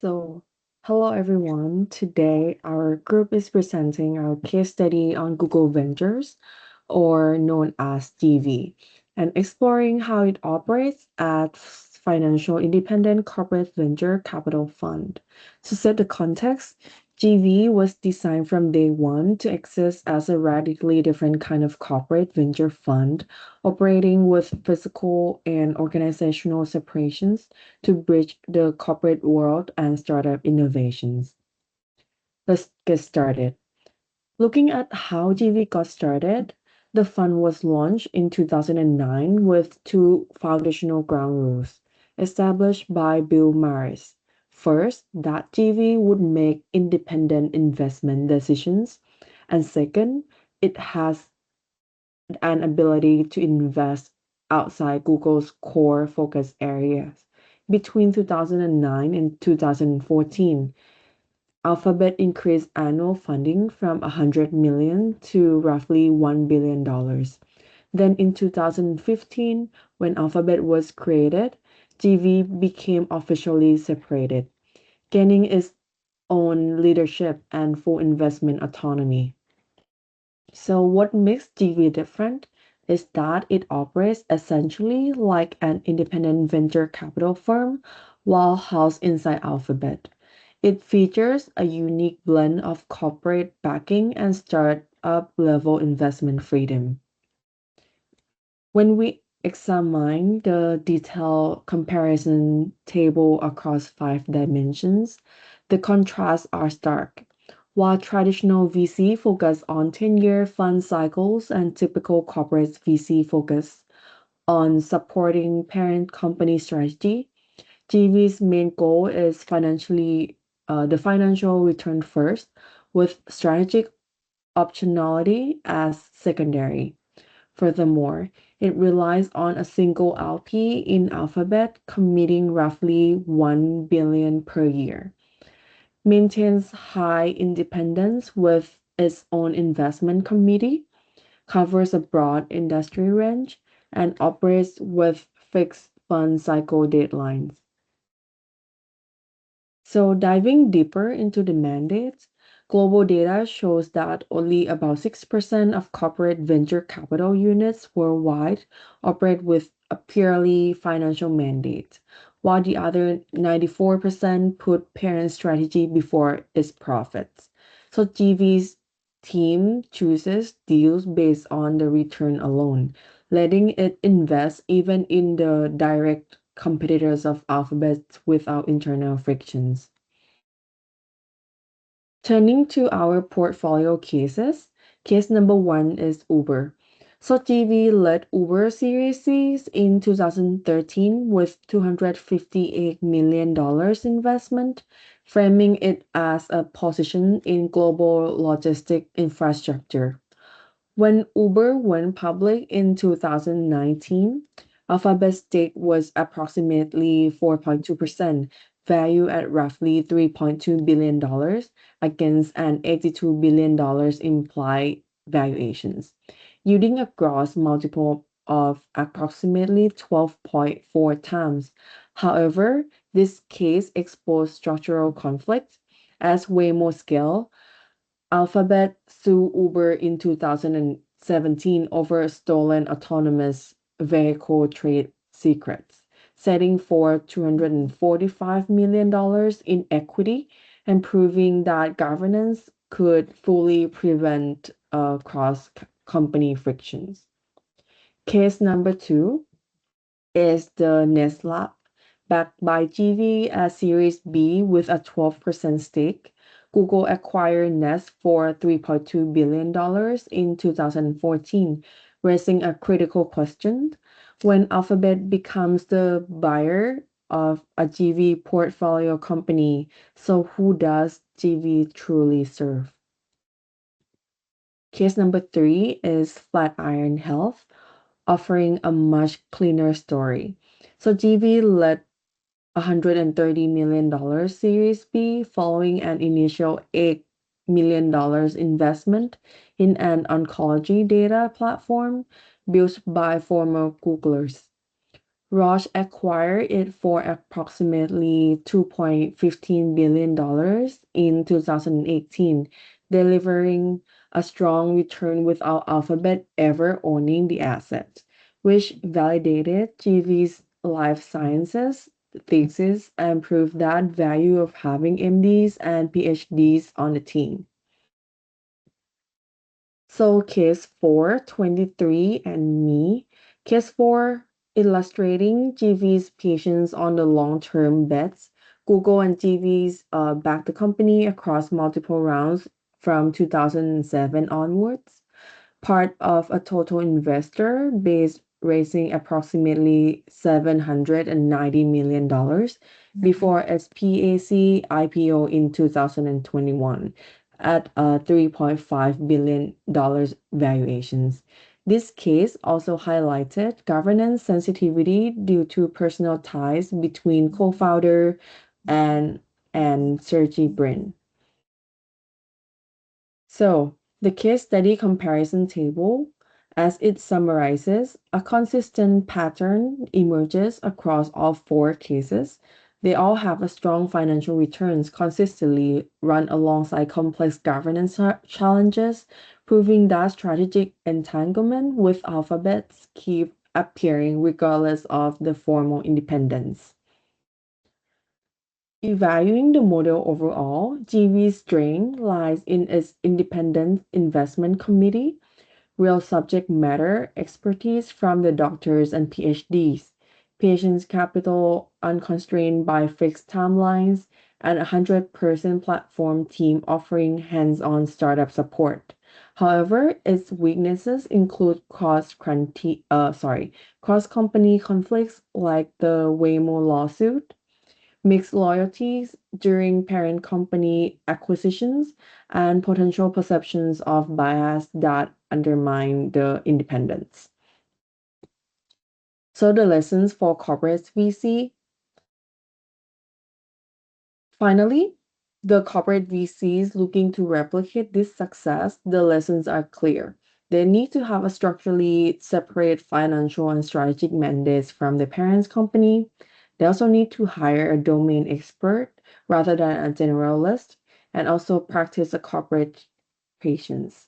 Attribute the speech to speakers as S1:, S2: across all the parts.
S1: So, hello everyone. Today, our group is presenting our case study on Google Ventures, or known as GV, and exploring how it operates as financial independent corporate venture capital fund. To set the context, GV was designed from day one to exist as a radically different kind of corporate venture fund, operating with physical and organizational separations to bridge the corporate world and startup innovations. Let's get started. Looking at how GV got started, the fund was launched in 2009 with two foundational ground rules established by Bill Maris. First, that GV would make independent investment decisions, and second, it has an ability to invest outside Google's core focus areas. Between 2009 and 2014, Alphabet increased annual funding from 100 million to roughly $1 billion. Then in 2015, when Alphabet was created, GV became officially separated, gaining its own leadership and full investment autonomy. So, what makes GV different is that it operates essentially like an independent venture capital firm while housed inside Alphabet. It features a unique blend of corporate backing and startup level investment freedom. When we examine the detailed comparison table across five dimensions, the contrasts are stark. While traditional VC focus on 10-year fund cycles and typical corporate VC focus on supporting parent company strategy, GV's main goal is the financial return first, with strategic optionality as secondary. Furthermore, it relies on a single LP in Alphabet committing roughly 1 billion per year, maintains high independence with its own investment committee, covers a broad industry range, and operates with fixed fund cycle deadlines. So, diving deeper into the mandates, global data shows that only about 6% of corporate venture capital units worldwide operate with a purely financial mandate, while the other 94% put parent strategy before its profits. So, GV's team chooses deals based on the return alone, letting it invest even in the direct competitors of Alphabet without internal frictions. Turning to our portfolio cases, case number one is Uber. So GV led Uber Series C in 2013 with $258 million investment, framing it as a position in global logistic infrastructure. When Uber went public in 2019, Alphabet's stake was approximately 4.2%, valued at roughly $3.2 billion against an $82 billion implied valuations, yielding a gross multiple of approximately 12.4 times. However, this case exposed structural conflict as Waymo scale Alphabet sued Uber in 2017 over stolen autonomous vehicle trade secrets, setting for $245 million in equity and proving that governance could fully prevent cross company frictions. Case number two is the Nestlab, backed by GV at Series B with a 12% stake. Google acquired Nest for $3.2 billion in 2014, raising a critical question. When Alphabet becomes the buyer of a GV portfolio company, so who does GV truly serve? Case number three is Flatiron Health, offering a much cleaner story. So GV led $130 million Series B following an initial $8 million investment in an oncology data platform built by former Googlers. Roche acquired it for approximately $2.15 billion in 2018, delivering a strong return without Alphabet ever owning the asset, which validated GV's life sciences thesis and proved that value of having MDs and PhDs on the team. So case 4, 23 and me. Case 4, illustrating GV's patience on the long-term bets. Google and GV's backed the company across multiple rounds from 2007 onwards, part of a total investor base raising approximately $790 million before SPAC IPO in 2021 at a $3.5 billion valuations. This case also highlighted governance sensitivity due to personal ties between co-founder and Sergey Brin. So, the case study comparison table, as it summarizes, a consistent pattern emerges across all four cases. They all have a strong financial returns consistently run alongside complex governance challenges, proving that strategic entanglement with alphabets keep appearing regardless of the formal independence. Evaluating the model overall, GV's strength lies in its independent investment committee, real subject matter expertise from the doctors and PhDs, patients' capital unconstrained by fixed timelines, and a 100-person platform team offering hands-on startup support. However, its weaknesses include cross-company conflicts like the Waymo lawsuit, mixed loyalties during parent company acquisitions, and potential perceptions of bias that undermine the independence. So, the lessons for corporate VC. Finally, the corporate VCs looking to replicate this success, the lessons are clear. They need to have a structurally separate financial and strategic mandates from the parent's company. They also need to hire a domain expert rather than a generalist, and also practice a corporate patience.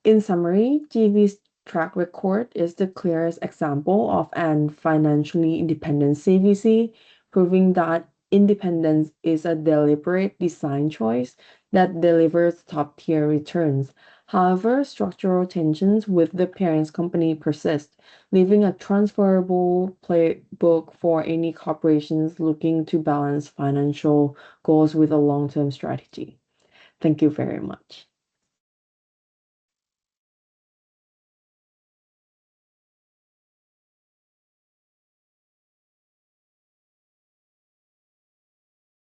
S1: In summary, GV's track record is the clearest example of an financially independent CVC, proving that independence is a deliberate design choice that delivers top tier returns. However, structural tensions with the parent's company persist, leaving a transferable playbook for any corporations looking to balance financial goals with a long term strategy. Thank you very much.